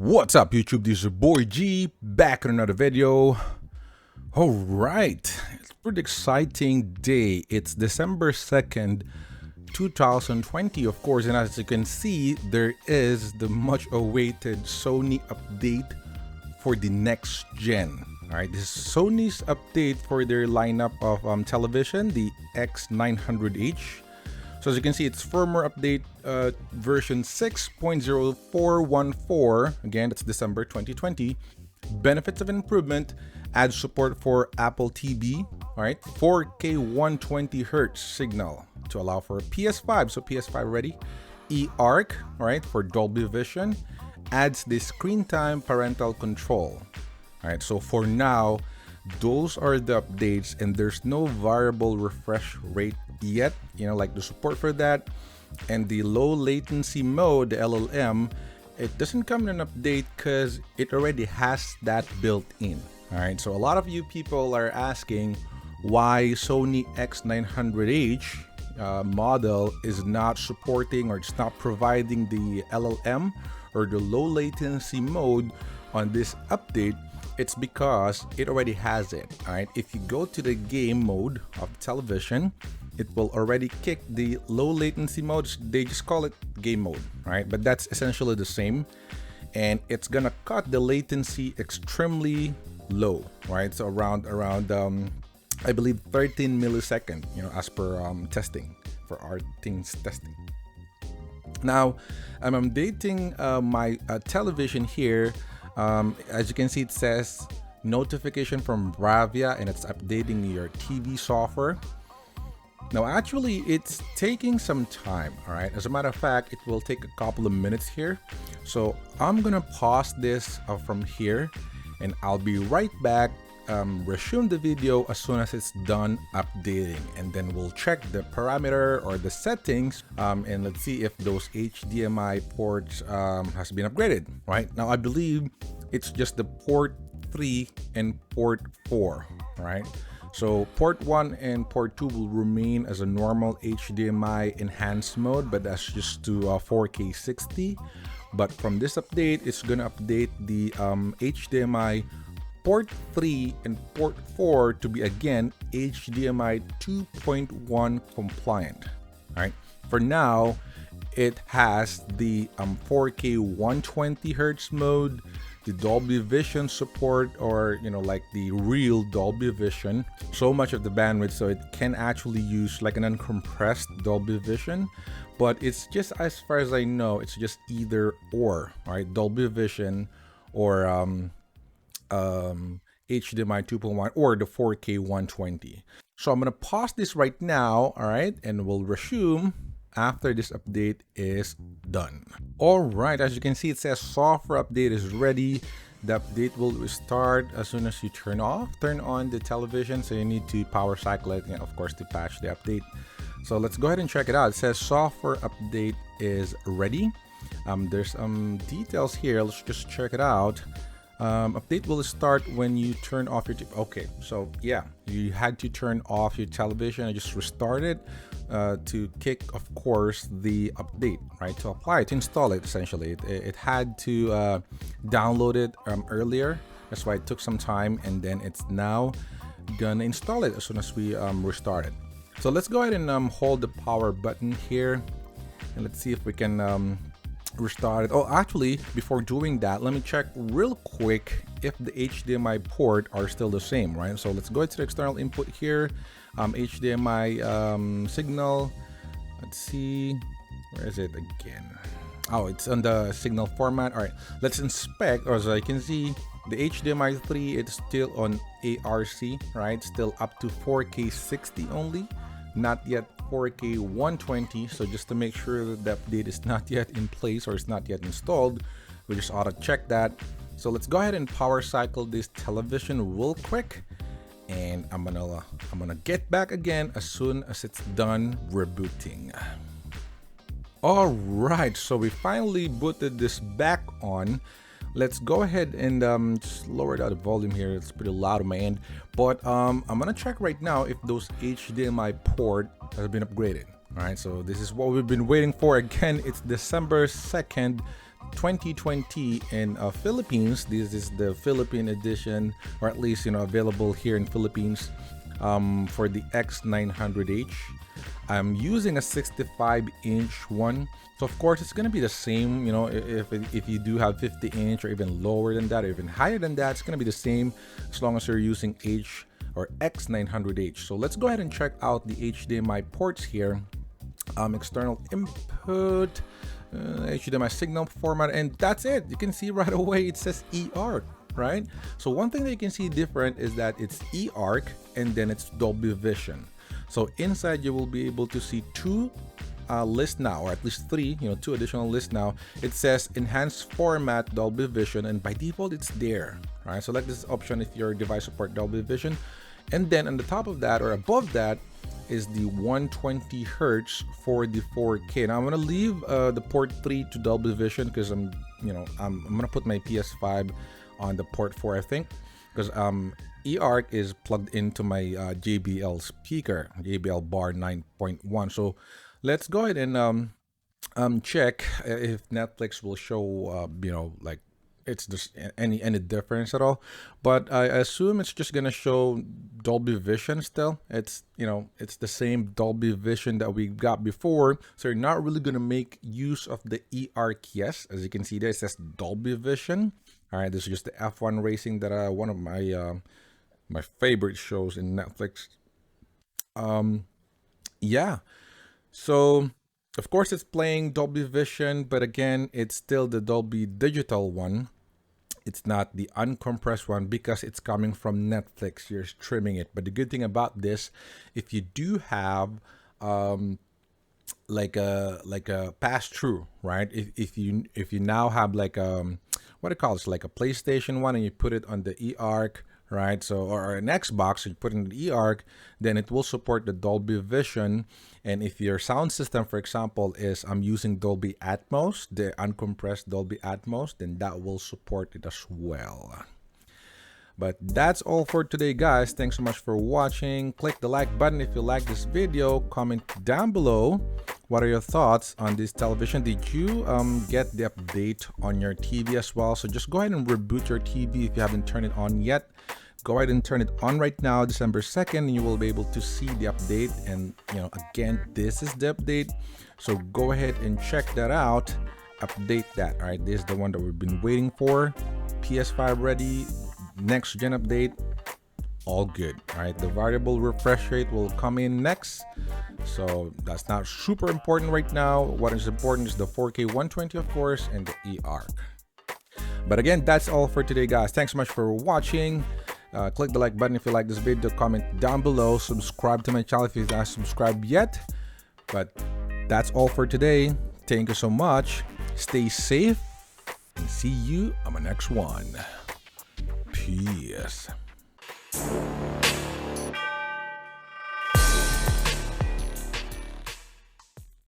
What's up, YouTube? This is your boy G, back in another video. All right, it's a pretty exciting day. It's December 2nd, 2020, of course, and as you can see, there is the much awaited Sony update for the next gen. All right, this is Sony's update for their lineup of television, the X900H. So as you can see, it's firmware update version 6.0414. Again, that's December 2020. Benefits of improvement: add support for Apple TV, all right, 4K 120 Hertz signal to allow for PS5, so PS5 ready. eARC, all right, for Dolby Vision. Adds the screen time parental control. All right, so for now, those are the updates, and there's no variable refresh rate yet, like the support for that. And the low latency mode, the LLM, it doesn't come in an update because it already has that built in. All right, so a lot of you people are asking why Sony X900H model is not supporting or it's not providing the LLM or the low latency mode on this update. It's because it already has it. All right, if you go to the game mode of television, it will already kick the low latency mode. They just call it game mode, right? But that's essentially the same, and it's gonna cut the latency extremely low, right? So around I believe 13 millisecond, as per testing for our things testing. Now I'm updating my television here. As you can see, it says notification from Bravia, and it's updating your TV software. Now, actually, it's taking some time, all right? As a matter of fact, it will take a couple of minutes here. So I'm gonna pause this from here, and I'll be right back. Resume the video as soon as it's done updating, and then we'll check the parameter or the settings, and let's see if those HDMI ports has been upgraded. Right now, I believe it's just the port 3 and port 4, right? So port 1 and port 2 will remain as a normal HDMI enhanced mode, but that's just to 4K 60. But from this update, it's gonna update the HDMI port 3 and port 4 to be again HDMI 2.1 compliant. All right, for now it has the 4K 120 Hertz mode, the Dolby Vision support, or like the real Dolby Vision, so much of the bandwidth, so it can actually use like an uncompressed Dolby Vision. But it's just, as far as I know, it's just either or, all right, Dolby Vision or HDMI 2.1 or the 4K 120. So I'm gonna pause this right now, all right, and we'll resume after this update is done. All right, as you can see, it says software update is ready. The update will start as soon as you turn on the television. So you need to power cycle it, of course, to patch the update. So let's go ahead and check it out. It says software update is ready. There's some details here. Let's just check it out. Update will start when you turn off your okay, so yeah, you had to turn off your television. I just restarted to kick, of course, the update, right? To apply it, to install it, essentially. It had to download it earlier. That's why it took some time, and then it's now gonna install it as soon as we restart it. So let's go ahead and hold the power button here, and let's see if we can restart it. Oh, actually, before doing that, let me check real quick if the HDMI port are still the same, right? So let's go to the external input here, HDMI signal. Let's see, where is it again? Oh, it's on the signal format. All right, let's inspect. Or as I can see, the HDMI 3, it's still on ARC, right? Still up to 4K 60 only, not yet 4K 120. So just to make sure that the update is not yet in place or it's not yet installed, we just ought to check that. So let's go ahead and power cycle this television real quick, and I'm gonna get back again as soon as it's done rebooting. All right, so we finally booted this back on. Let's go ahead and just lower down the volume here. It's pretty loud on my end, but I'm gonna check right now if those HDMI port has been upgraded. All right, so this is what we've been waiting for. Again, it's December 2nd, 2020 in Philippines. This is the Philippine edition, or at least available here in Philippines for the X900H. I'm using a 65-inch one, so of course it's gonna be the same. If you do have 50-inch or even lower than that, or even higher than that, it's gonna be the same as long as you're using H or X900H. So let's go ahead and check out the HDMI ports here. External input, HDMI signal format, and that's it. You can see right away it says eARC, right? So one thing that you can see different is that it's eARC and then it's Dolby Vision. So inside you will be able to see two lists now, or at least three, two additional lists now. It says enhanced format Dolby Vision, and by default it's there. Right, select this option if your device support Dolby Vision, and then on the top of that or above that is the 120 Hertz for the 4K. Now I'm gonna leave the port 3 to Dolby Vision because I'm gonna put my PS5 on the port 4, I think, because eARC is plugged into my JBL speaker, JBL Bar 9.1. So let's go ahead and check if Netflix will show like it's just any difference at all. But I assume it's just gonna show Dolby Vision still. It's it's the same Dolby Vision that we got before, so you're not really gonna make use of the eARC. Yes, as you can see there, it says Dolby Vision. All right, this is just the F1 Racing that one of my my favorite shows in Netflix. Yeah, so of course it's playing Dolby Vision, but again, it's still the Dolby Digital one. It's not the uncompressed one because it's coming from Netflix. You're streaming it. But the good thing about this, if you do have like a pass through, right? If you now have like what do you call it? Like a PlayStation one, and you put it on the eARC, right? So, or an Xbox, you put in the eARC, then it will support the Dolby Vision. And if your sound system, for example, is I'm using Dolby Atmos, the uncompressed Dolby Atmos, then that will support it as well. But that's all for today, guys. Thanks so much for watching. Click the like button if you like this video. Comment down below. What are your thoughts on this television? Did you get the update on your TV as well? So just go ahead and reboot your TV if you haven't turned it on yet. Go ahead and turn it on right now, December 2nd, and you will be able to see the update. And again, this is the update. So go ahead and check that out. Update that. All right, this is the one that we've been waiting for. PS5 ready. Next gen update. All good. All right, the variable refresh rate will come in next. So that's not super important right now. What is important is the 4K 120, of course, and the eARC. But again, that's all for today, guys. Thanks so much for watching. Click the like button if you like this video. Comment down below. Subscribe to my channel if you've not subscribed yet. But that's all for today. Thank you so much. Stay safe and see you on my next one. Peace.